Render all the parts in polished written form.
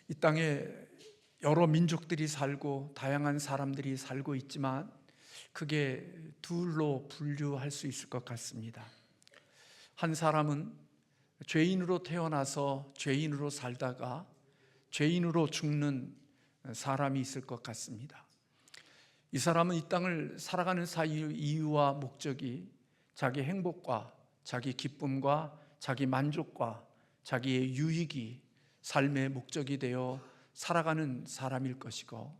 이 땅에 여러 민족들이 살고 다양한 사람들이 살고 있지만 크게 둘로 분류할 수 있을 것 같습니다. 한 사람은 죄인으로 태어나서 죄인으로 살다가 죄인으로 죽는 사람이 있을 것 같습니다. 이 사람은 이 땅을 살아가는 이유와 목적이 자기 행복과 자기 기쁨과 자기 만족과 자기의 유익이 삶의 목적이 되어 살아가는 사람일 것이고,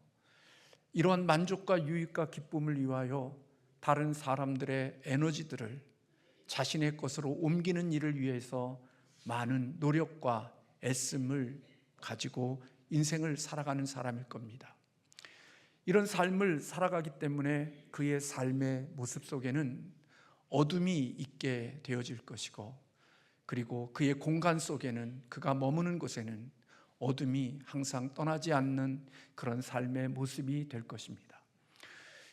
이러한 만족과 유익과 기쁨을 위하여 다른 사람들의 에너지들을 자신의 것으로 옮기는 일을 위해서 많은 노력과 애씀을 가지고 인생을 살아가는 사람일 겁니다. 이런 삶을 살아가기 때문에 그의 삶의 모습 속에는 어둠이 있게 되어질 것이고, 그리고 그의 공간 속에는, 그가 머무는 곳에는 어둠이 항상 떠나지 않는 그런 삶의 모습이 될 것입니다.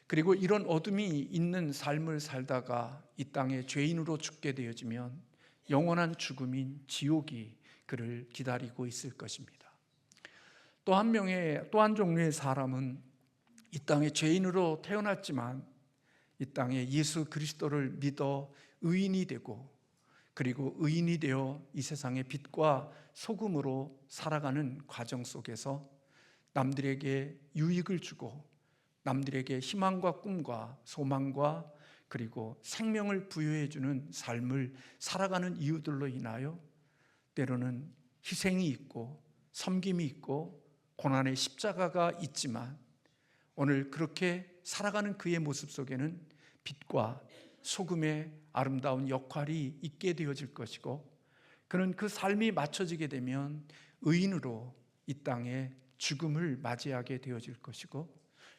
그리고 이런 어둠이 있는 삶을 살다가 이 땅에 죄인으로 죽게 되어지면 영원한 죽음인 지옥이 그를 기다리고 있을 것입니다. 또 한 종류의 사람은 이 땅에 죄인으로 태어났지만 이 땅에 예수 그리스도를 믿어 의인이 되고, 그리고 의인이 되어 이 세상의 빛과 소금으로 살아가는 과정 속에서 남들에게 유익을 주고 남들에게 희망과 꿈과 소망과 그리고 생명을 부여해 주는 삶을 살아가는 이유들로 인하여 때로는 희생이 있고 섬김이 있고 고난의 십자가가 있지만, 오늘 그렇게 살아가는 그의 모습 속에는 빛과 소금의 아름다운 역할이 있게 되어질 것이고, 그는 그 삶이 맞춰지게 되면 의인으로 이 땅에 죽음을 맞이하게 되어질 것이고,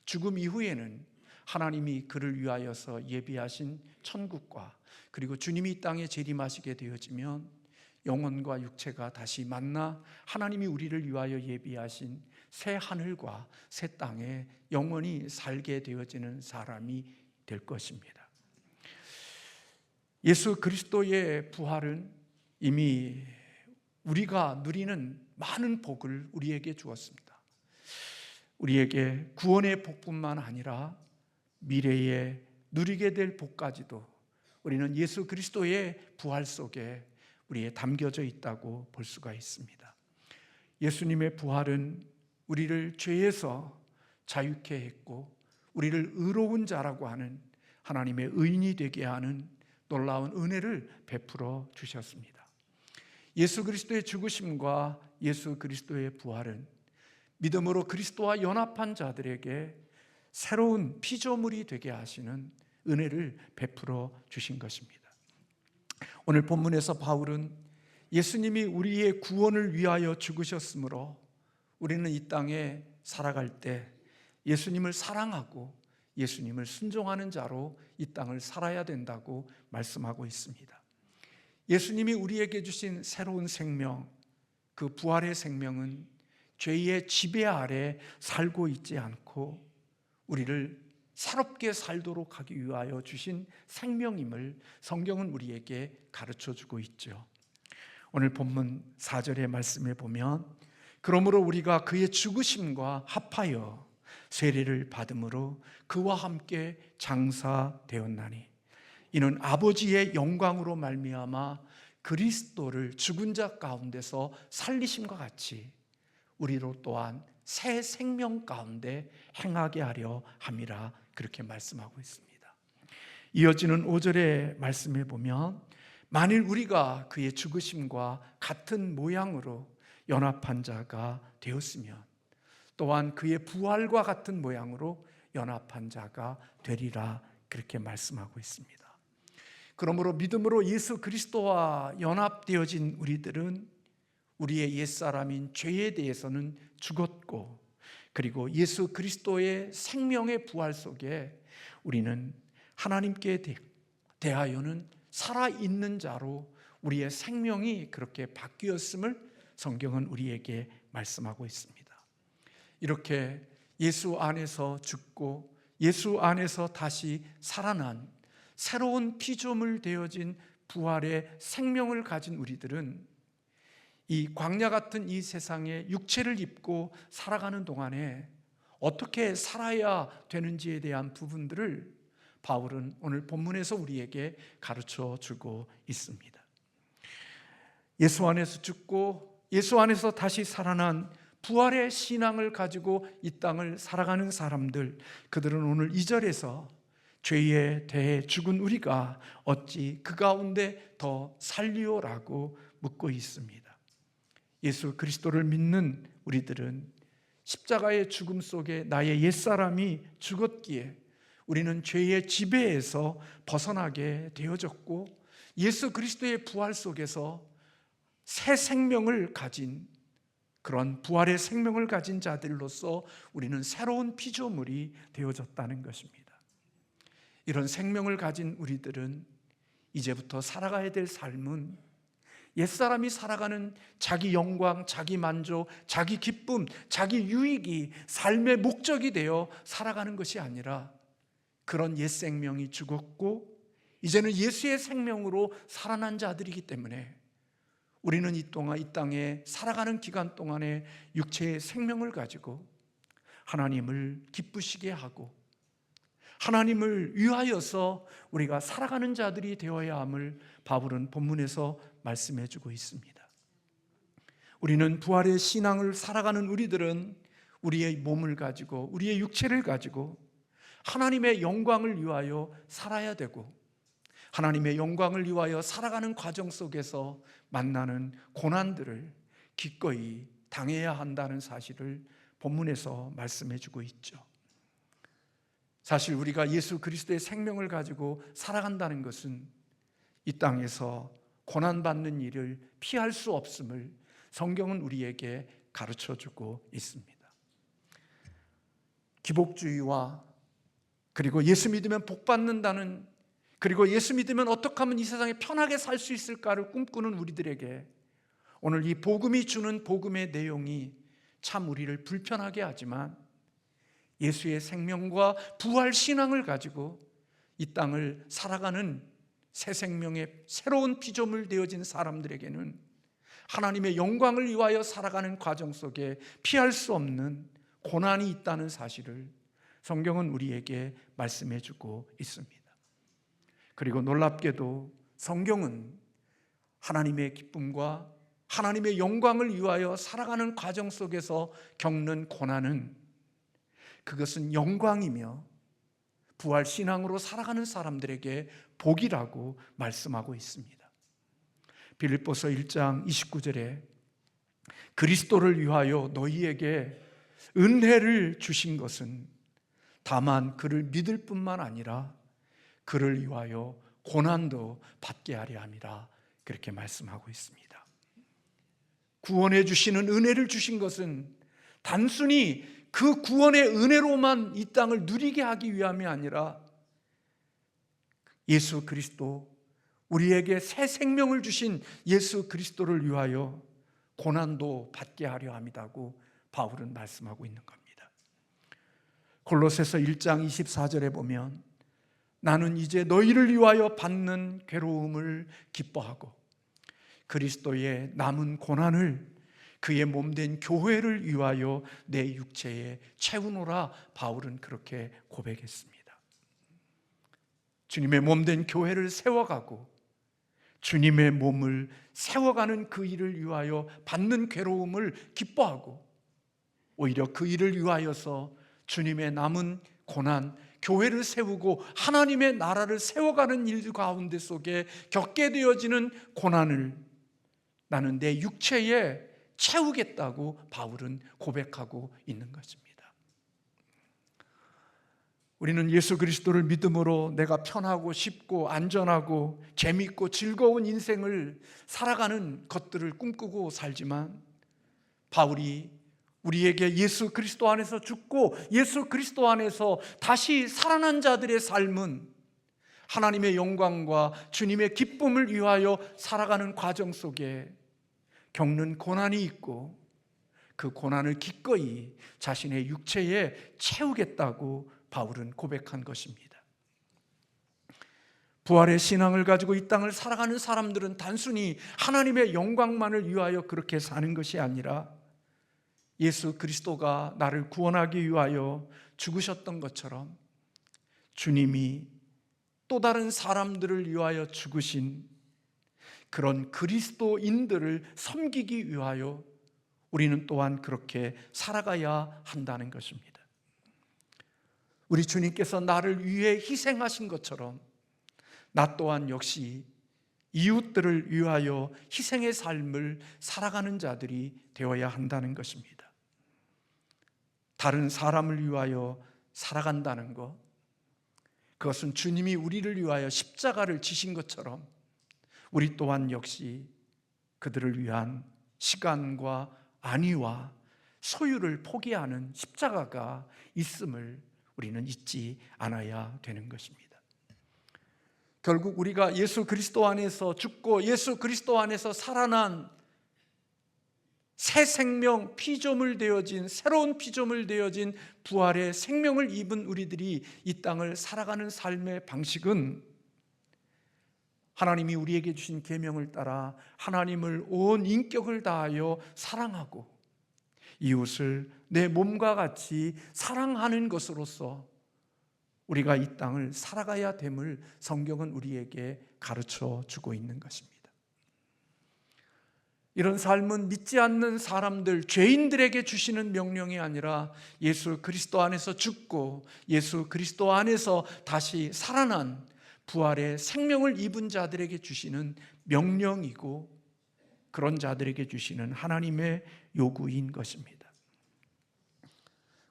죽음 이후에는 하나님이 그를 위하여서 예비하신 천국과 그리고 주님이 이 땅에 재림하시게 되어지면 영혼과 육체가 다시 만나 하나님이 우리를 위하여 예비하신 새 하늘과 새 땅에 영원히 살게 되어지는 사람이 될 것입니다. 예수 그리스도의 부활은 이미 우리가 누리는 많은 복을 우리에게 주었습니다. 우리에게 구원의 복뿐만 아니라 미래에 누리게 될 복까지도 우리는 예수 그리스도의 부활 속에 우리에 담겨져 있다고 볼 수가 있습니다. 예수님의 부활은 우리를 죄에서 자유케 했고 우리를 의로운 자라고 하는 하나님의 의인이 되게 하는 놀라운 은혜를 베풀어 주셨습니다. 예수 그리스도의 죽으심과 예수 그리스도의 부활은 믿음으로 그리스도와 연합한 자들에게 새로운 피조물이 되게 하시는 은혜를 베풀어 주신 것입니다. 오늘 본문에서 바울은 예수님이 우리의 구원을 위하여 죽으셨으므로 우리는 이 땅에 살아갈 때 예수님을 사랑하고 예수님을 순종하는 자로 이 땅을 살아야 된다고 말씀하고 있습니다. 예수님이 우리에게 주신 새로운 생명, 그 부활의 생명은 죄의 지배 아래 살고 있지 않고 우리를 새롭게 살도록 하기 위하여 주신 생명임을 성경은 우리에게 가르쳐주고 있죠. 오늘 본문 4절의 말씀에 보면, 그러므로 우리가 그의 죽으심과 합하여 세례를 받음으로 그와 함께 장사되었나니 이는 아버지의 영광으로 말미암아 그리스도를 죽은 자 가운데서 살리심과 같이 우리로 또한 새 생명 가운데 행하게 하려 함이라, 그렇게 말씀하고 있습니다. 이어지는 5절의 말씀에 보면, 만일 우리가 그의 죽으심과 같은 모양으로 연합한 자가 되었으면 또한 그의 부활과 같은 모양으로 연합한 자가 되리라, 그렇게 말씀하고 있습니다. 그러므로 믿음으로 예수 그리스도와 연합되어진 우리들은 우리의 옛사람인 죄에 대해서는 죽었고, 그리고 예수 그리스도의 생명의 부활 속에 우리는 하나님께 대하여는 살아있는 자로 우리의 생명이 그렇게 바뀌었음을 성경은 우리에게 말씀하고 있습니다. 이렇게 예수 안에서 죽고 예수 안에서 다시 살아난 새로운 피조물 되어진 부활의 생명을 가진 우리들은 이 광야 같은 이 세상에 육체를 입고 살아가는 동안에 어떻게 살아야 되는지에 대한 부분들을 바울은 오늘 본문에서 우리에게 가르쳐 주고 있습니다. 예수 안에서 죽고 예수 안에서 다시 살아난 부활의 신앙을 가지고 이 땅을 살아가는 사람들, 그들은 오늘 2절에서 죄에 대해 죽은 우리가 어찌 그 가운데 더 살리오라고 묻고 있습니다. 예수 그리스도를 믿는 우리들은 십자가의 죽음 속에 나의 옛사람이 죽었기에 우리는 죄의 지배에서 벗어나게 되어졌고, 예수 그리스도의 부활 속에서 새 생명을 가진, 그런 부활의 생명을 가진 자들로서 우리는 새로운 피조물이 되어졌다는 것입니다. 이런 생명을 가진 우리들은 이제부터 살아가야 될 삶은 옛사람이 살아가는 자기 영광, 자기 만족, 자기 기쁨, 자기 유익이 삶의 목적이 되어 살아가는 것이 아니라, 그런 옛 생명이 죽었고 이제는 예수의 생명으로 살아난 자들이기 때문에 우리는 이 땅에 살아가는 기간 동안에 육체의 생명을 가지고 하나님을 기쁘시게 하고 하나님을 위하여서 우리가 살아가는 자들이 되어야 함을 바울은 본문에서 말씀해 주고 있습니다. 우리는 부활의 신앙을 살아가는 우리들은 우리의 몸을 가지고 우리의 육체를 가지고 하나님의 영광을 위하여 살아야 되고, 하나님의 영광을 위하여 살아가는 과정 속에서 만나는 고난들을 기꺼이 당해야 한다는 사실을 본문에서 말씀해 주고 있죠. 사실 우리가 예수 그리스도의 생명을 가지고 살아간다는 것은 이 땅에서 고난받는 일을 피할 수 없음을 성경은 우리에게 가르쳐 주고 있습니다. 기복주의와 그리고 예수 믿으면 복 받는다는, 그리고 예수 믿으면 어떻게 하면 이 세상에 편하게 살 수 있을까를 꿈꾸는 우리들에게 오늘 이 복음이 주는 복음의 내용이 참 우리를 불편하게 하지만, 예수의 생명과 부활 신앙을 가지고 이 땅을 살아가는 새 생명의 새로운 피조물 되어진 사람들에게는 하나님의 영광을 위하여 살아가는 과정 속에 피할 수 없는 고난이 있다는 사실을 성경은 우리에게 말씀해 주고 있습니다. 그리고 놀랍게도 성경은 하나님의 기쁨과 하나님의 영광을 위하여 살아가는 과정 속에서 겪는 고난은, 그것은 영광이며 부활 신앙으로 살아가는 사람들에게 복이라고 말씀하고 있습니다. 빌립보서 1장 29절에 그리스도를 위하여 너희에게 은혜를 주신 것은 다만 그를 믿을 뿐만 아니라 그를 위하여 고난도 받게 하려 함이라, 그렇게 말씀하고 있습니다. 구원해 주시는 은혜를 주신 것은 단순히 그 구원의 은혜로만 이 땅을 누리게 하기 위함이 아니라 예수 그리스도, 우리에게 새 생명을 주신 예수 그리스도를 위하여 고난도 받게 하려 함이라고 바울은 말씀하고 있는 겁니다. 골로새서 1장 24절에 보면 나는 이제 너희를 위하여 받는 괴로움을 기뻐하고 그리스도의 남은 고난을 그의 몸된 교회를 위하여 내 육체에 채우노라, 바울은 그렇게 고백했습니다. 주님의 몸된 교회를 세워가고 주님의 몸을 세워가는 그 일을 위하여 받는 괴로움을 기뻐하고, 오히려 그 일을 위하여서 주님의 남은 고난, 교회를 세우고 하나님의 나라를 세워가는 일 가운데 속에 겪게 되어지는 고난을 나는 내 육체에 채우겠다고 바울은 고백하고 있는 것입니다. 우리는 예수 그리스도를 믿음으로 내가 편하고 쉽고 안전하고 재미있고 즐거운 인생을 살아가는 것들을 꿈꾸고 살지만, 바울이 우리에게 예수 그리스도 안에서 죽고 예수 그리스도 안에서 다시 살아난 자들의 삶은 하나님의 영광과 주님의 기쁨을 위하여 살아가는 과정 속에 겪는 고난이 있고, 그 고난을 기꺼이 자신의 육체에 채우겠다고 바울은 고백한 것입니다. 부활의 신앙을 가지고 이 땅을 살아가는 사람들은 단순히 하나님의 영광만을 위하여 그렇게 사는 것이 아니라 예수 그리스도가 나를 구원하기 위하여 죽으셨던 것처럼 주님이 또 다른 사람들을 위하여 죽으신 그런 그리스도인들을 섬기기 위하여 우리는 또한 그렇게 살아가야 한다는 것입니다. 우리 주님께서 나를 위해 희생하신 것처럼 나 또한 역시 이웃들을 위하여 희생의 삶을 살아가는 자들이 되어야 한다는 것입니다. 다른 사람을 위하여 살아간다는 것, 그것은 주님이 우리를 위하여 십자가를 지신 것처럼 우리 또한 역시 그들을 위한 시간과 안위와 소유를 포기하는 십자가가 있음을 우리는 잊지 않아야 되는 것입니다. 결국 우리가 예수 그리스도 안에서 죽고 예수 그리스도 안에서 살아난 새 생명, 피조물 되어진, 새로운 피조물 되어진 부활의 생명을 입은 우리들이 이 땅을 살아가는 삶의 방식은 하나님이 우리에게 주신 계명을 따라 하나님을 온 인격을 다하여 사랑하고 이웃을 내 몸과 같이 사랑하는 것으로서 우리가 이 땅을 살아가야 됨을 성경은 우리에게 가르쳐 주고 있는 것입니다. 이런 삶은 믿지 않는 사람들, 죄인들에게 주시는 명령이 아니라 예수 그리스도 안에서 죽고 예수 그리스도 안에서 다시 살아난 부활의 생명을 입은 자들에게 주시는 명령이고 그런 자들에게 주시는 하나님의 요구인 것입니다.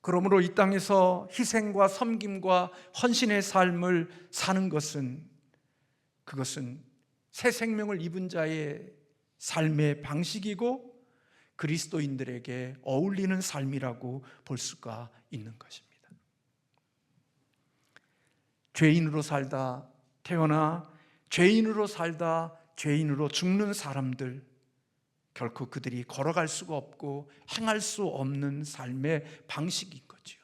그러므로 이 땅에서 희생과 섬김과 헌신의 삶을 사는 것은 그것은 새 생명을 입은 자의 삶의 방식이고 그리스도인들에게 어울리는 삶이라고 볼 수가 있는 것입니다. 죄인으로 살다 태어나 죄인으로 살다 죄인으로 죽는 사람들, 결코 그들이 걸어갈 수가 없고 행할 수 없는 삶의 방식인 거지요.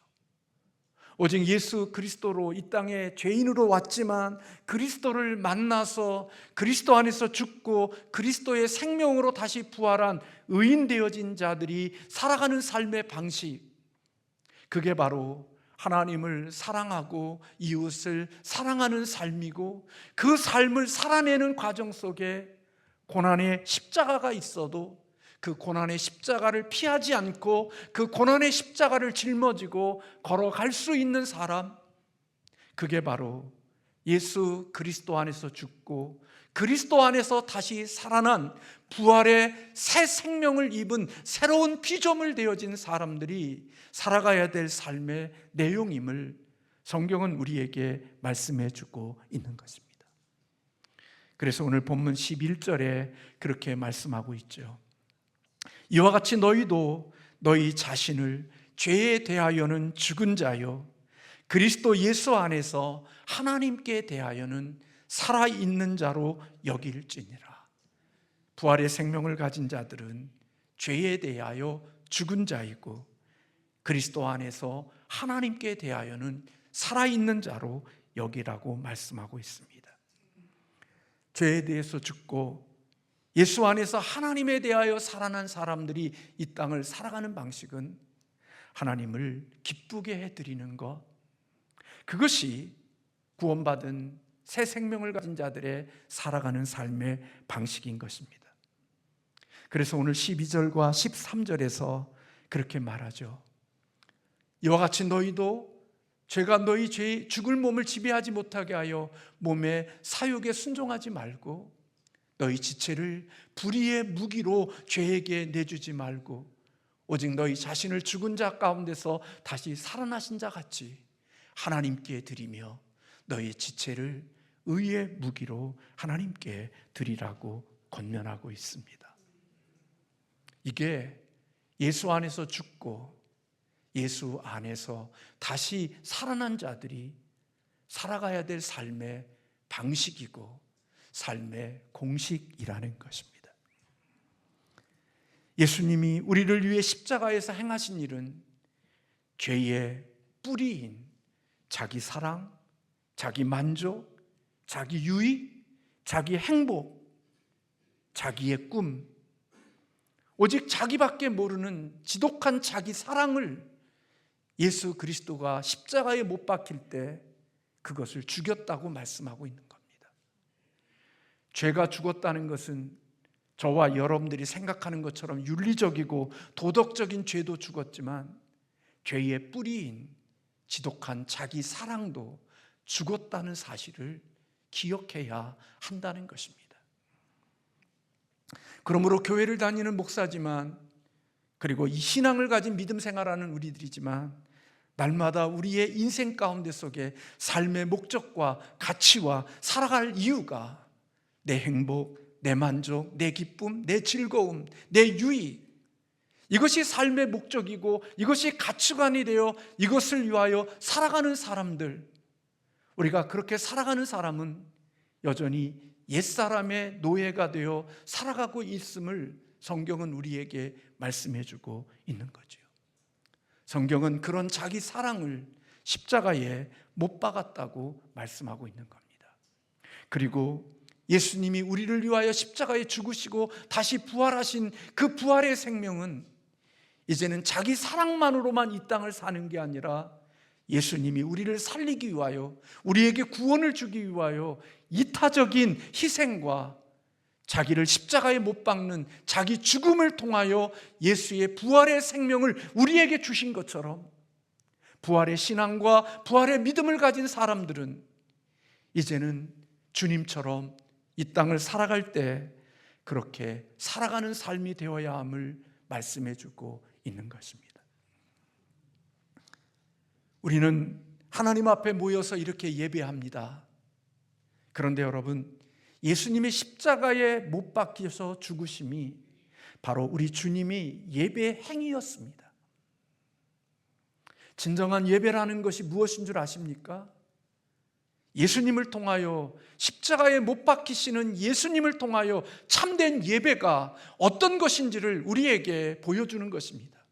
오직 예수 그리스도로 이 땅에 죄인으로 왔지만 그리스도를 만나서 그리스도 안에서 죽고 그리스도의 생명으로 다시 부활한 의인 되어진 자들이 살아가는 삶의 방식, 그게 바로 하나님을 사랑하고 이웃을 사랑하는 삶이고 그 삶을 살아내는 과정 속에 고난의 십자가가 있어도 그 고난의 십자가를 피하지 않고 그 고난의 십자가를 짊어지고 걸어갈 수 있는 사람, 그게 바로 예수 그리스도 안에서 죽고 그리스도 안에서 다시 살아난 부활의 새 생명을 입은 새로운 피조물 되어진 사람들이 살아가야 될 삶의 내용임을 성경은 우리에게 말씀해 주고 있는 것입니다. 그래서 오늘 본문 11절에 그렇게 말씀하고 있죠. 이와 같이 너희도 너희 자신을 죄에 대하여는 죽은 자요 그리스도 예수 안에서 하나님께 대하여는 살아있는 자로 여길지니라. 부활의 생명을 가진 자들은 죄에 대하여 죽은 자이고 그리스도 안에서 하나님께 대하여는 살아있는 자로 여기라고 말씀하고 있습니다. 죄에 대해서 죽고 예수 안에서 하나님에 대하여 살아난 사람들이 이 땅을 살아가는 방식은 하나님을 기쁘게 해드리는 것, 그것이 구원받은 새 생명을 가진 자들의 살아가는 삶의 방식인 것입니다. 그래서 오늘 12절과 13절에서 그렇게 말하죠. 이와 같이 너희도 죄가 너희 죽을 몸을 지배하지 못하게 하여 몸의 사욕에 순종하지 말고 너희 지체를 불의의 무기로 죄에게 내주지 말고 오직 너희 자신을 죽은 자 가운데서 다시 살아나신 자 같이 하나님께 드리며 너희 지체를 의의 무기로 하나님께 드리라고 권면하고 있습니다. 이게 예수 안에서 죽고 예수 안에서 다시 살아난 자들이 살아가야 될 삶의 방식이고 삶의 공식이라는 것입니다. 예수님이 우리를 위해 십자가에서 행하신 일은 죄의 뿌리인 자기 사랑, 자기 만족, 자기 유익, 자기 행복, 자기의 꿈, 오직 자기밖에 모르는 지독한 자기 사랑을 예수 그리스도가 십자가에 못 박힐 때 그것을 죽였다고 말씀하고 있는 겁니다. 죄가 죽었다는 것은 저와 여러분들이 생각하는 것처럼 윤리적이고 도덕적인 죄도 죽었지만 죄의 뿌리인 지독한 자기 사랑도 죽었다는 사실을 기억해야 한다는 것입니다. 그러므로 교회를 다니는 목사지만, 그리고 이 신앙을 가진 믿음 생활하는 우리들이지만, 날마다 우리의 인생 가운데 속에 삶의 목적과 가치와 살아갈 이유가 내 행복, 내 만족, 내 기쁨, 내 즐거움, 내 유익, 이것이 삶의 목적이고 이것이 가치관이 되어 이것을 위하여 살아가는 사람들, 우리가 그렇게 살아가는 사람은 여전히 옛사람의 노예가 되어 살아가고 있음을 성경은 우리에게 말씀해 주고 있는 거죠. 성경은 그런 자기 사랑을 십자가에 못 박았다고 말씀하고 있는 겁니다. 그리고 예수님이 우리를 위하여 십자가에 죽으시고 다시 부활하신 그 부활의 생명은 이제는 자기 사랑만으로만 이 땅을 사는 게 아니라 예수님이 우리를 살리기 위하여, 우리에게 구원을 주기 위하여 이타적인 희생과 자기를 십자가에 못 박는 자기 죽음을 통하여 예수의 부활의 생명을 우리에게 주신 것처럼, 부활의 신앙과 부활의 믿음을 가진 사람들은 이제는 주님처럼 이 땅을 살아갈 때 그렇게 살아가는 삶이 되어야 함을 말씀해 주고 있는 것입니다. 우리는 하나님 앞에 모여서 이렇게 예배합니다. 그런데 여러분, 예수님의 십자가에 못 박혀서 죽으심이 바로 우리 주님이 예배의 행위였습니다. 진정한 예배라는 것이 무엇인 줄 아십니까? 예수님을 통하여, 십자가에 못 박히시는 예수님을 통하여 참된 예배가 어떤 것인지를 우리에게 보여주는 것입니다.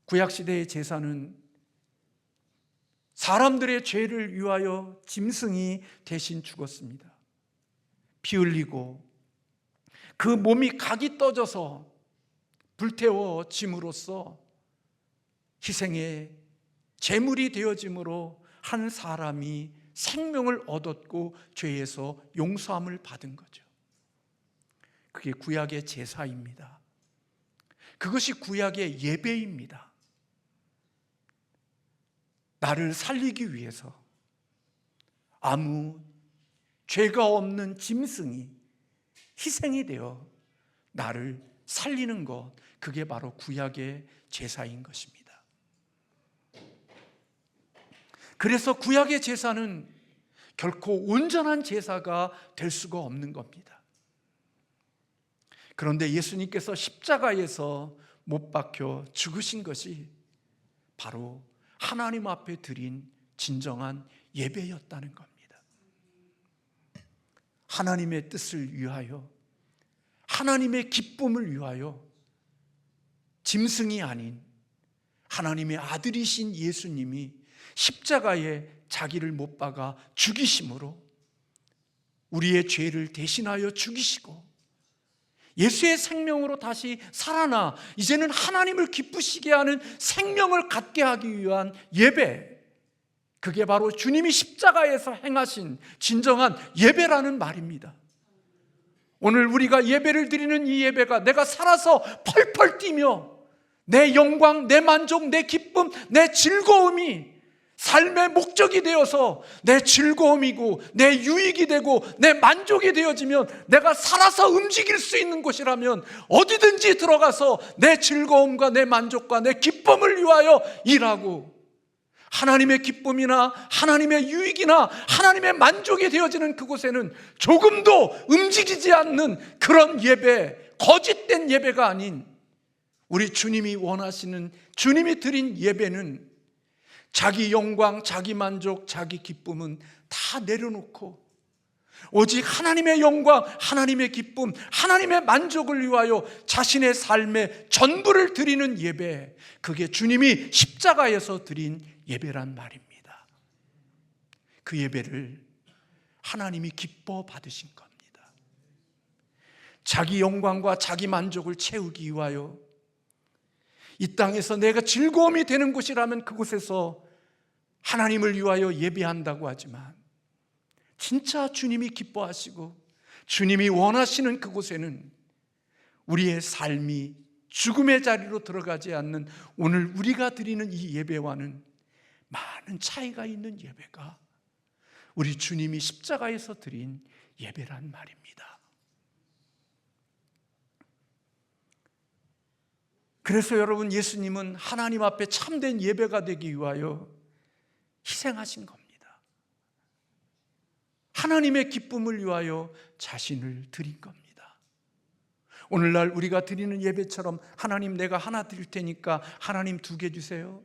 구약시대의 제사는 사람들의 죄를 위하여 짐승이 대신 죽었습니다. 피 흘리고 그 몸이 각이 떠져서 불태워짐으로써 희생의 제물이 되어짐으로 한 사람이 생명을 얻었고 죄에서 용서함을 받은 거죠. 그게 구약의 제사입니다. 그것이 구약의 예배입니다. 나를 살리기 위해서 아무 죄가 없는 짐승이 희생이 되어 나를 살리는 것, 그게 바로 구약의 제사인 것입니다. 그래서 구약의 제사는 결코 온전한 제사가 될 수가 없는 겁니다. 그런데 예수님께서 십자가에서 못 박혀 죽으신 것이 바로 하나님 앞에 드린 진정한 예배였다는 겁니다. 하나님의 뜻을 위하여, 하나님의 기쁨을 위하여 짐승이 아닌 하나님의 아들이신 예수님이 십자가에 자기를 못 박아 죽이심으로 우리의 죄를 대신하여 죽이시고 예수의 생명으로 다시 살아나 이제는 하나님을 기쁘시게 하는 생명을 갖게 하기 위한 예배, 그게 바로 주님이 십자가에서 행하신 진정한 예배라는 말입니다. 오늘 우리가 예배를 드리는 이 예배가 내가 살아서 펄펄 뛰며 내 영광, 내 만족, 내 기쁨, 내 즐거움이 삶의 목적이 되어서 내 즐거움이고 내 유익이 되고 내 만족이 되어지면, 내가 살아서 움직일 수 있는 곳이라면 어디든지 들어가서 내 즐거움과 내 만족과 내 기쁨을 위하여 일하고, 하나님의 기쁨이나 하나님의 유익이나 하나님의 만족이 되어지는 그곳에는 조금도 움직이지 않는 그런 예배, 거짓된 예배가 아닌 우리 주님이 원하시는, 주님이 드린 예배는 자기 영광, 자기 만족, 자기 기쁨은 다 내려놓고 오직 하나님의 영광, 하나님의 기쁨, 하나님의 만족을 위하여 자신의 삶의 전부를 드리는 예배, 그게 주님이 십자가에서 드린 예배란 말입니다. 그 예배를 하나님이 기뻐 받으신 겁니다. 자기 영광과 자기 만족을 채우기 위하여 이 땅에서 내가 즐거움이 되는 곳이라면 그곳에서 하나님을 위하여 예배한다고 하지만, 진짜 주님이 기뻐하시고 주님이 원하시는 그곳에는 우리의 삶이 죽음의 자리로 들어가지 않는 오늘 우리가 드리는 이 예배와는 많은 차이가 있는 예배가 우리 주님이 십자가에서 드린 예배란 말입니다. 그래서 여러분, 예수님은 하나님 앞에 참된 예배가 되기 위하여 희생하신 겁니다. 하나님의 기쁨을 위하여 자신을 드린 겁니다. 오늘날 우리가 드리는 예배처럼 하나님 내가 하나 드릴 테니까 하나님 2개 주세요,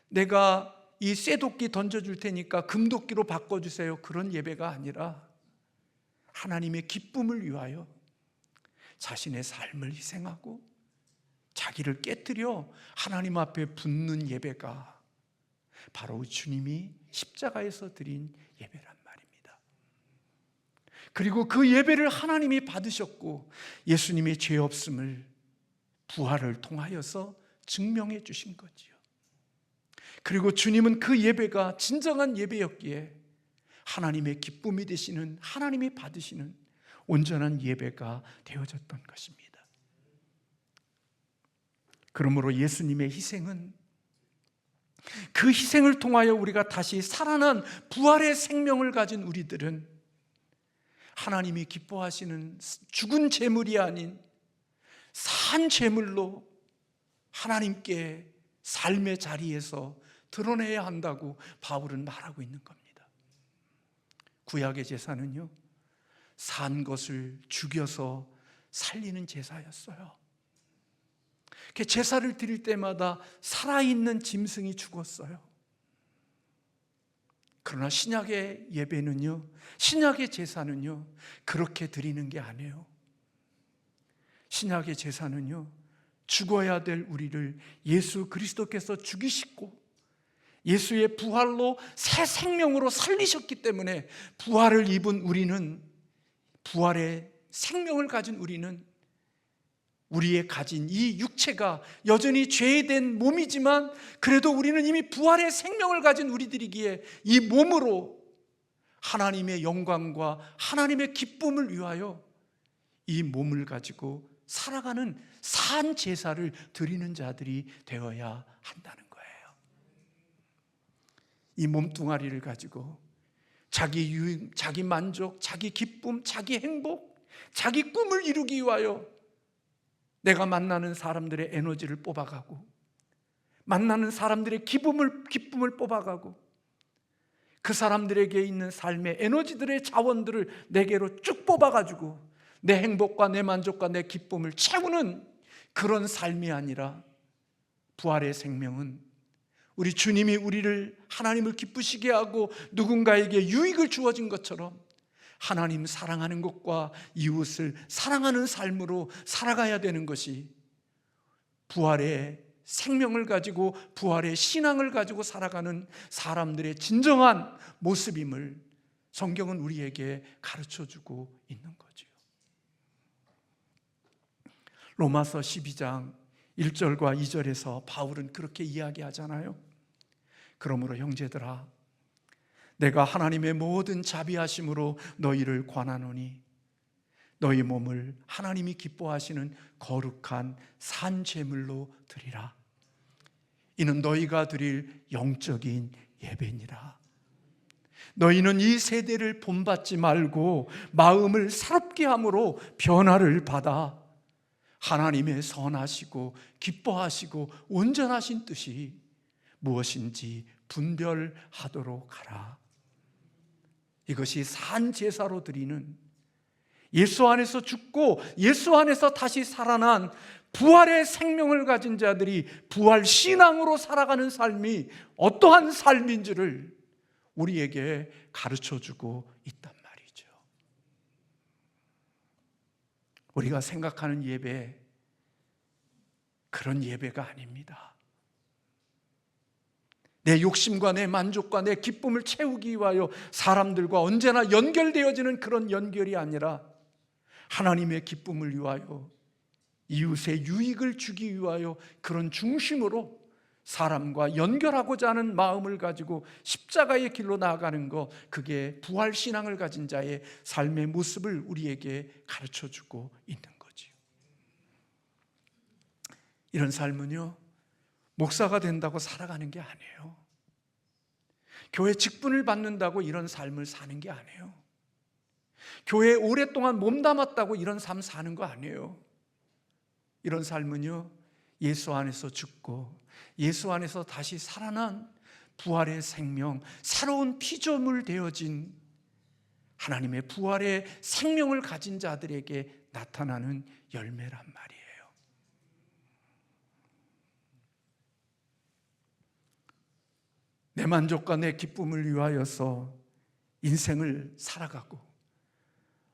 내가 이 쇠도끼 던져줄 테니까 금도끼로 바꿔주세요, 그런 예배가 아니라 하나님의 기쁨을 위하여 자신의 삶을 희생하고 자기를 깨뜨려 하나님 앞에 붙는 예배가 바로 주님이 십자가에서 드린 예배란 말입니다. 그리고 그 예배를 하나님이 받으셨고 예수님의 죄 없음을 부활을 통하여서 증명해 주신 거지요. 그리고 주님은 그 예배가 진정한 예배였기에 하나님의 기쁨이 되시는, 하나님이 받으시는 온전한 예배가 되어졌던 것입니다. 그러므로 예수님의 희생은, 그 희생을 통하여 우리가 다시 살아난 부활의 생명을 가진 우리들은 하나님이 기뻐하시는 죽은 제물이 아닌 산 제물로 하나님께 삶의 자리에서 드러내야 한다고 바울은 말하고 있는 겁니다. 구약의 제사는요, 산 것을 죽여서 살리는 제사였어요. 제사를 드릴 때마다 살아있는 짐승이 죽었어요. 그러나 신약의 예배는요, 신약의 제사는요, 그렇게 드리는 게 아니에요. 신약의 제사는요, 죽어야 될 우리를 예수 그리스도께서 죽이시고 예수의 부활로 새 생명으로 살리셨기 때문에 부활을 입은 우리는, 부활의 생명을 가진 우리는 우리의 가진 이 육체가 여전히 죄된 몸이지만 그래도 우리는 이미 부활의 생명을 가진 우리들이기에 이 몸으로 하나님의 영광과 하나님의 기쁨을 위하여 이 몸을 가지고 살아가는 산 제사를 드리는 자들이 되어야 한다는 거예요. 이 몸뚱아리를 가지고 자기 유익, 자기 만족, 자기 기쁨, 자기 행복, 자기 꿈을 이루기 위하여 내가 만나는 사람들의 에너지를 뽑아가고 만나는 사람들의 기쁨을 뽑아가고 그 사람들에게 있는 삶의 에너지들의 자원들을 내게로 쭉 뽑아가지고 내 행복과 내 만족과 내 기쁨을 채우는 그런 삶이 아니라, 부활의 생명은 우리 주님이 우리를 하나님을 기쁘시게 하고 누군가에게 유익을 주어진 것처럼 하나님 사랑하는 것과 이웃을 사랑하는 삶으로 살아가야 되는 것이 부활의 생명을 가지고 부활의 신앙을 가지고 살아가는 사람들의 진정한 모습임을 성경은 우리에게 가르쳐주고 있는 거죠. 로마서 12장 1절과 2절에서 바울은 그렇게 이야기하잖아요. 그러므로 형제들아, 내가 하나님의 모든 자비하심으로 너희를 권하노니 너희 몸을 하나님이 기뻐하시는 거룩한 산 제물로 드리라. 이는 너희가 드릴 영적인 예배니라. 너희는 이 세대를 본받지 말고 마음을 새롭게 함으로 변화를 받아 하나님의 선하시고 기뻐하시고 온전하신 뜻이 무엇인지 분별하도록 하라. 이것이 산 제사로 드리는, 예수 안에서 죽고 예수 안에서 다시 살아난 부활의 생명을 가진 자들이 부활 신앙으로 살아가는 삶이 어떠한 삶인지를 우리에게 가르쳐주고 있단 말이죠. 우리가 생각하는 예배, 그런 예배가 아닙니다. 내 욕심과 내 만족과 내 기쁨을 채우기 위하여 사람들과 언제나 연결되어지는 그런 연결이 아니라 하나님의 기쁨을 위하여, 이웃의 유익을 주기 위하여 그런 중심으로 사람과 연결하고자 하는 마음을 가지고 십자가의 길로 나아가는 것, 그게 부활신앙을 가진 자의 삶의 모습을 우리에게 가르쳐주고 있는 거지요. 이런 삶은요, 목사가 된다고 살아가는 게 아니에요. 교회 직분을 받는다고 이런 삶을 사는 게 아니에요. 교회에 오랫동안 몸담았다고 이런 삶 사는 거 아니에요. 이런 삶은요, 예수 안에서 죽고 예수 안에서 다시 살아난 부활의 생명, 새로운 피조물 되어진 하나님의 부활의 생명을 가진 자들에게 나타나는 열매란 말이에요. 내 만족과 내 기쁨을 위하여서 인생을 살아가고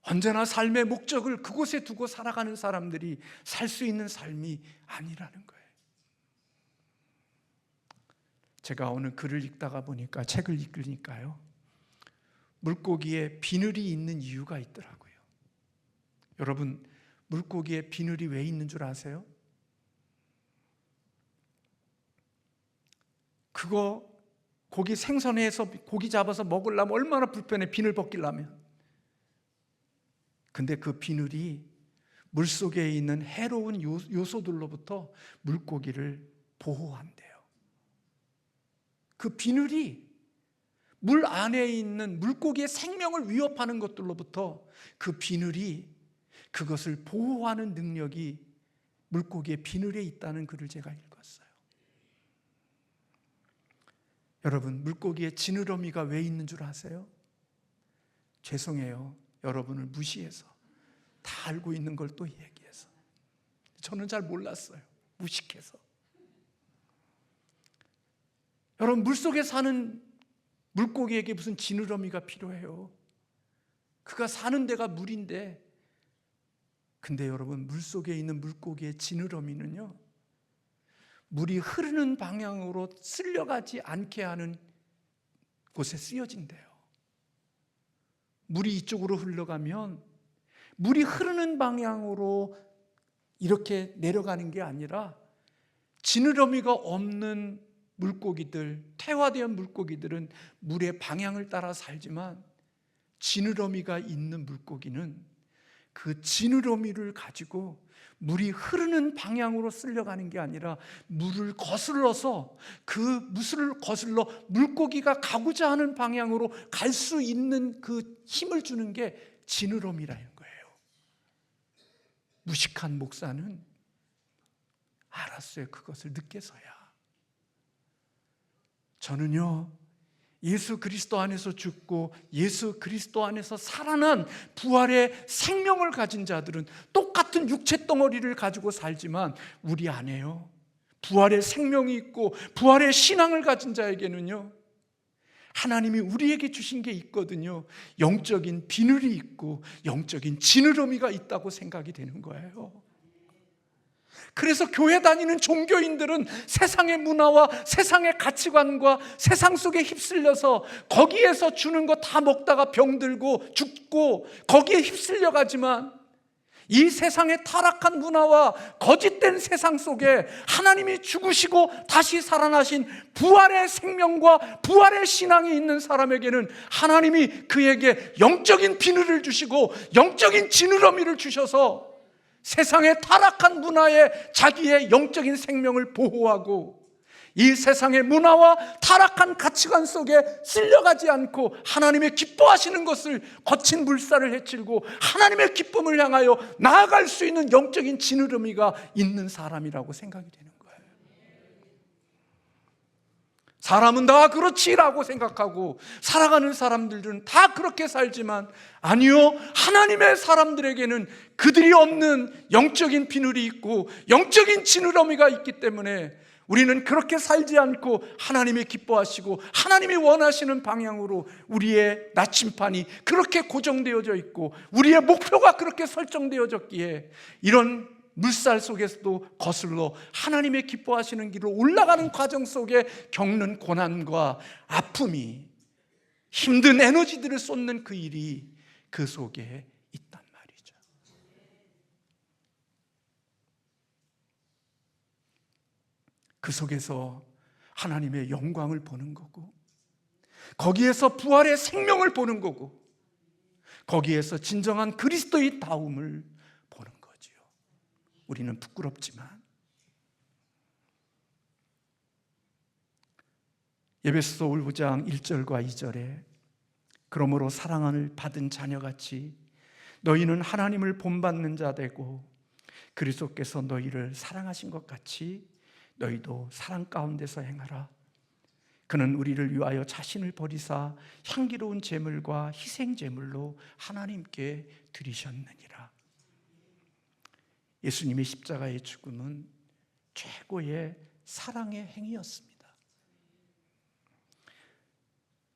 언제나 삶의 목적을 그곳에 두고 살아가는 사람들이 살 수 있는 삶이 아니라는 거예요. 제가 어느 글을 읽다가 보니까, 책을 읽으니까요, 물고기에 비늘이 있는 이유가 있더라고요. 여러분, 물고기에 비늘이 왜 있는 줄 아세요? 그거 고기 생선해서 고기 잡아서 먹으려면 얼마나 불편해, 비늘 벗기려면. 근데 그 비늘이 물속에 있는 해로운 요소들로부터 물고기를 보호한대요. 그 비늘이 물 안에 있는 물고기의 생명을 위협하는 것들로부터 그 비늘이, 그것을 보호하는 능력이 물고기의 비늘에 있다는 글을 제가 읽었어요. 여러분, 물고기의 지느러미가 왜 있는 줄 아세요? 죄송해요, 여러분을 무시해서, 다 알고 있는 걸 또 얘기해서. 저는 잘 몰랐어요, 무식해서. 여러분, 물속에 사는 물고기에게 무슨 지느러미가 필요해요? 그가 사는 데가 물인데. 근데 여러분, 물속에 있는 물고기의 지느러미는요, 물이 흐르는 방향으로 쓸려가지 않게 하는 곳에 쓰여진대요. 물이 이쪽으로 흘러가면 물이 흐르는 방향으로 이렇게 내려가는 게 아니라, 지느러미가 없는 물고기들, 퇴화된 물고기들은 물의 방향을 따라 살지만, 지느러미가 있는 물고기는 그 지느러미를 가지고 물이 흐르는 방향으로 쓸려가는 게 아니라 물을 거슬러서, 그 물을 거슬러 물고기가 가고자 하는 방향으로 갈 수 있는 그 힘을 주는 게 지느러미라는 거예요. 무식한 목사는 알았어요, 그것을 늦게서야. 저는요, 예수 그리스도 안에서 죽고 예수 그리스도 안에서 살아난 부활의 생명을 가진 자들은 똑같은 육체 덩어리를 가지고 살지만, 우리 안에요, 부활의 생명이 있고 부활의 신앙을 가진 자에게는요, 하나님이 우리에게 주신 게 있거든요. 영적인 비늘이 있고 영적인 지느러미가 있다고 생각이 되는 거예요. 그래서 교회 다니는 종교인들은 세상의 문화와 세상의 가치관과 세상 속에 휩쓸려서 거기에서 주는 거 다 먹다가 병들고 죽고 거기에 휩쓸려 가지만, 이 세상의 타락한 문화와 거짓된 세상 속에 하나님이 죽으시고 다시 살아나신 부활의 생명과 부활의 신앙이 있는 사람에게는 하나님이 그에게 영적인 비늘을 주시고 영적인 지느러미를 주셔서 세상의 타락한 문화에 자기의 영적인 생명을 보호하고, 이 세상의 문화와 타락한 가치관 속에 쓸려가지 않고 하나님의 기뻐하시는 것을, 거친 물살을 헤치고 하나님의 기쁨을 향하여 나아갈 수 있는 영적인 지느러미가 있는 사람이라고 생각이 되는 거예요. 사람은 다 그렇지라고 생각하고 살아가는 사람들은 다 그렇게 살지만, 아니요, 하나님의 사람들에게는 그들이 없는 영적인 비늘이 있고 영적인 지느러미가 있기 때문에 우리는 그렇게 살지 않고 하나님이 기뻐하시고 하나님이 원하시는 방향으로 우리의 나침판이 그렇게 고정되어져 있고 우리의 목표가 그렇게 설정되어졌기에, 이런 물살 속에서도 거슬러 하나님의 기뻐하시는 길을 올라가는 과정 속에 겪는 고난과 아픔이, 힘든 에너지들을 쏟는 그 일이 그 속에 있단 말이죠. 그 속에서 하나님의 영광을 보는 거고, 거기에서 부활의 생명을 보는 거고, 거기에서 진정한 그리스도의 다움을 보는 거지요. 우리는 부끄럽지만 에베소서 5장 1절과 2절에 그러므로 사랑을 받은 자녀같이 너희는 하나님을 본받는 자 되고 그리스도께서 너희를 사랑하신 것 같이 너희도 사랑 가운데서 행하라. 그는 우리를 위하여 자신을 버리사 향기로운 제물과 희생 제물로 하나님께 드리셨느니라. 예수님의 십자가의 죽음은 최고의 사랑의 행위였습니다.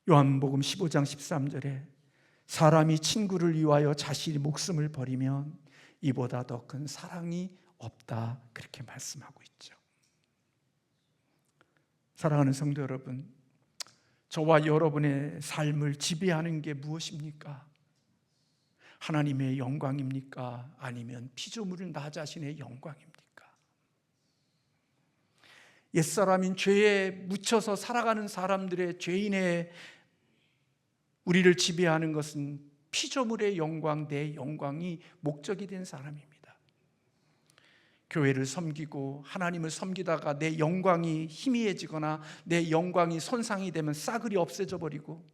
요한복음 15장 13절에 사람이 친구를 위하여 자신의 목숨을 버리면 이보다 더 큰 사랑이 없다, 그렇게 말씀하고 있죠. 사랑하는 성도 여러분, 저와 여러분의 삶을 지배하는 게 무엇입니까? 하나님의 영광입니까? 아니면 피조물인 나 자신의 영광입니까? 옛사람인 죄에 묻혀서 살아가는 사람들의 죄인의 우리를 지배하는 것은 피조물의 영광, 내 영광이 목적이 된 사람입니다. 교회를 섬기고 하나님을 섬기다가 내 영광이 희미해지거나 내 영광이 손상이 되면 싸그리 없애져 버리고,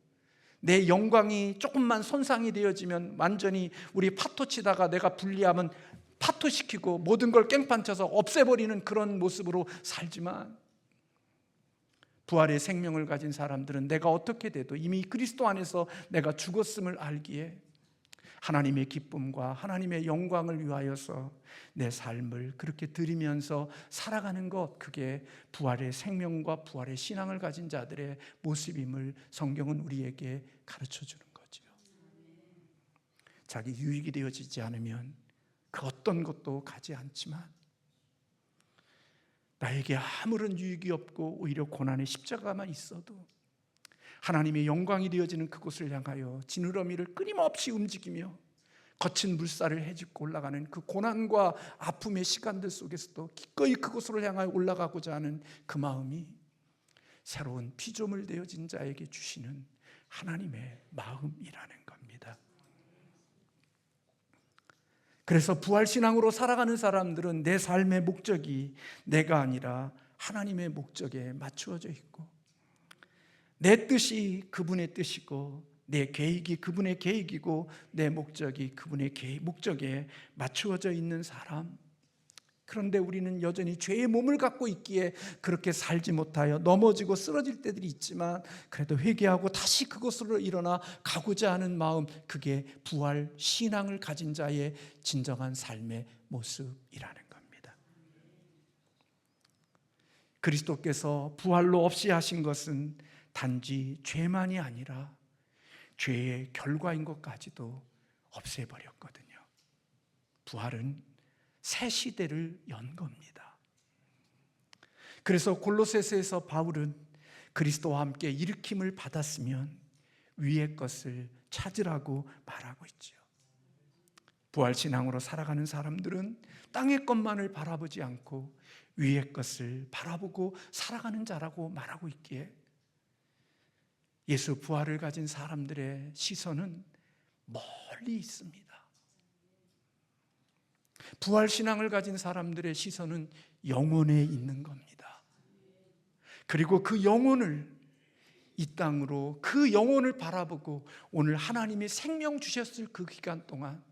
내 영광이 조금만 손상이 되어지면 완전히 우리 파토 치다가 내가 불리하면 파토시키고 모든 걸 깽판 쳐서 없애버리는 그런 모습으로 살지만, 부활의 생명을 가진 사람들은 내가 어떻게 돼도 이미 그리스도 안에서 내가 죽었음을 알기에 하나님의 기쁨과 하나님의 영광을 위하여서 내 삶을 그렇게 드리면서 살아가는 것, 그게 부활의 생명과 부활의 신앙을 가진 자들의 모습임을 성경은 우리에게 가르쳐 주는 거죠. 자기 유익이 되어지지 않으면 그 어떤 것도 가지 않지만, 나에게 아무런 유익이 없고 오히려 고난의 십자가만 있어도 하나님의 영광이 되어지는 그곳을 향하여 지느러미를 끊임없이 움직이며 거친 물살을 헤집고 올라가는 그 고난과 아픔의 시간들 속에서도 기꺼이 그곳으로 향하여 올라가고자 하는 그 마음이 새로운 피조물 되어진 자에게 주시는 하나님의 마음이라는 겁니다. 그래서 부활신앙으로 살아가는 사람들은 내 삶의 목적이 내가 아니라 하나님의 목적에 맞추어져 있고, 내 뜻이 그분의 뜻이고 내 계획이 그분의 계획이고 내 목적이 그분의 목적에 맞추어져 있는 사람. 그런데 우리는 여전히 죄의 몸을 갖고 있기에 그렇게 살지 못하여 넘어지고 쓰러질 때들이 있지만, 그래도 회개하고 다시 그곳으로 일어나 가고자 하는 마음, 그게 부활 신앙을 가진 자의 진정한 삶의 모습이라는 겁니다. 그리스도께서 부활로 없이 하신 것은 단지 죄만이 아니라 죄의 결과인 것까지도 없애버렸거든요. 부활은 새 시대를 연 겁니다. 그래서 골로새서에서 바울은 그리스도와 함께 일으킴을 받았으면 위의 것을 찾으라고 말하고 있죠. 부활신앙으로 살아가는 사람들은 땅의 것만을 바라보지 않고 위의 것을 바라보고 살아가는 자라고 말하고 있기에, 예수 부활을 가진 사람들의 시선은 멀리 있습니다. 부활신앙을 가진 사람들의 시선은 영혼에 있는 겁니다. 그리고 그 영혼을, 이 땅으로 그 영혼을 바라보고 오늘 하나님이 생명 주셨을 그 기간 동안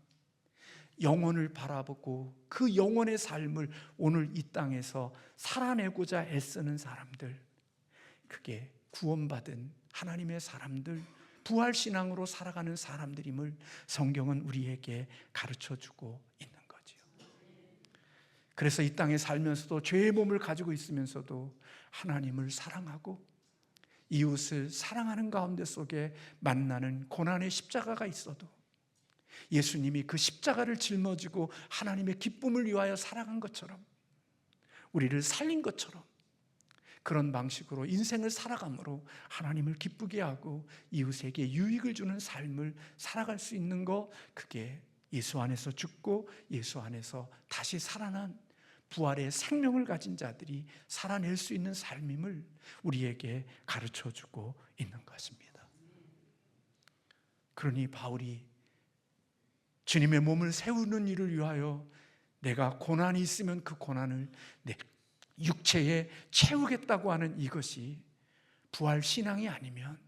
영혼을 바라보고 그 영혼의 삶을 오늘 이 땅에서 살아내고자 애쓰는 사람들, 그게 구원받은 하나님의 사람들, 부활신앙으로 살아가는 사람들임을 성경은 우리에게 가르쳐주고 있는 거지요. 그래서 이 땅에 살면서도 죄의 몸을 가지고 있으면서도 하나님을 사랑하고 이웃을 사랑하는 가운데 속에 만나는 고난의 십자가가 있어도 예수님이 그 십자가를 짊어지고 하나님의 기쁨을 위하여 살아간 것처럼, 우리를 살린 것처럼 그런 방식으로 인생을 살아감으로 하나님을 기쁘게 하고 이웃에게 유익을 주는 삶을 살아갈 수 있는 것, 그게 예수 안에서 죽고 예수 안에서 다시 살아난 부활의 생명을 가진 자들이 살아낼 수 있는 삶임을 우리에게 가르쳐주고 있는 것입니다. 그러니 바울이 주님의 몸을 세우는 일을 위하여 내가 고난이 있으면 그 고난을 내 육체에 채우겠다고 하는 이것이 부활 신앙이 아니면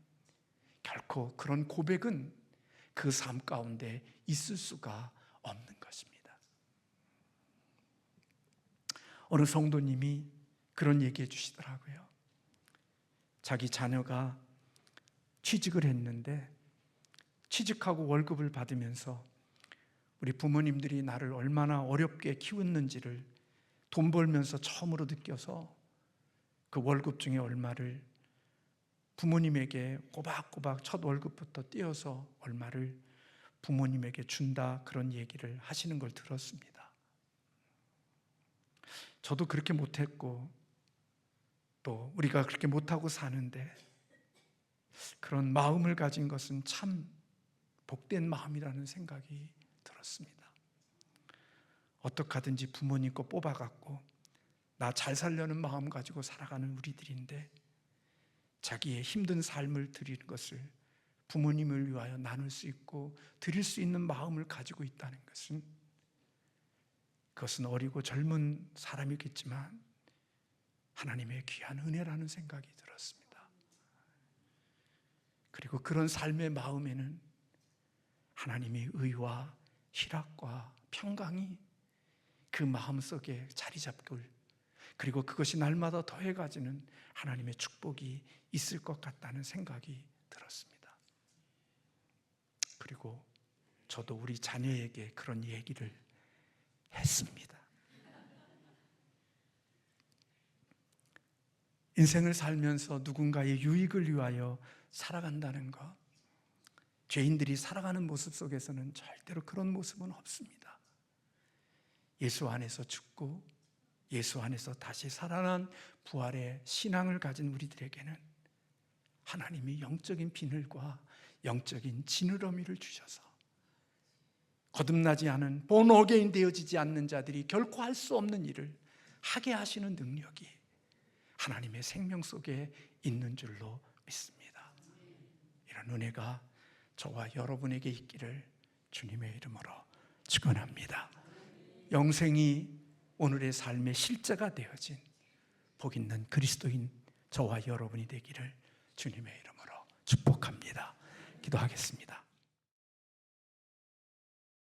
결코 그런 고백은 그 삶 가운데 있을 수가 없는 것입니다. 어느 성도님이 그런 얘기해 주시더라고요. 자기 자녀가 취직을 했는데 취직하고 월급을 받으면서 우리 부모님들이 나를 얼마나 어렵게 키웠는지를 돈 벌면서 처음으로 느껴서 그 월급 중에 얼마를 부모님에게 꼬박꼬박 첫 월급부터 떼어서 얼마를 부모님에게 준다, 그런 얘기를 하시는 걸 들었습니다. 저도 그렇게 못했고 또 우리가 그렇게 못하고 사는데 그런 마음을 가진 것은 참 복된 마음이라는 생각이 들었습니다. 어떻게 하든지 부모님 거 뽑아갖고 나 잘 살려는 마음 가지고 살아가는 우리들인데, 자기의 힘든 삶을 드리는 것을 부모님을 위하여 나눌 수 있고 드릴 수 있는 마음을 가지고 있다는 것은, 그것은 어리고 젊은 사람이겠지만 하나님의 귀한 은혜라는 생각이 들었습니다. 그리고 그런 삶의 마음에는 하나님의 의와 희락과 평강이 그 마음속에 자리 잡고, 그리고 그것이 날마다 더해가지는 하나님의 축복이 있을 것 같다는 생각이 들었습니다. 그리고 저도 우리 자녀에게 그런 얘기를 했습니다. 인생을 살면서 누군가의 유익을 위하여 살아간다는 것, 죄인들이 살아가는 모습 속에서는 절대로 그런 모습은 없습니다. 예수 안에서 죽고 예수 안에서 다시 살아난 부활의 신앙을 가진 우리들에게는 하나님이 영적인 비늘과 영적인 지느러미를 주셔서 거듭나지 않은 본 어게인 되어지지 않는 자들이 결코 할 수 없는 일을 하게 하시는 능력이 하나님의 생명 속에 있는 줄로 믿습니다. 이런 은혜가 저와 여러분에게 있기를 주님의 이름으로 축원합니다. 영생이 오늘의 삶의 실제가 되어진 복 있는 그리스도인 저와 여러분이 되기를 주님의 이름으로 축복합니다. 기도하겠습니다.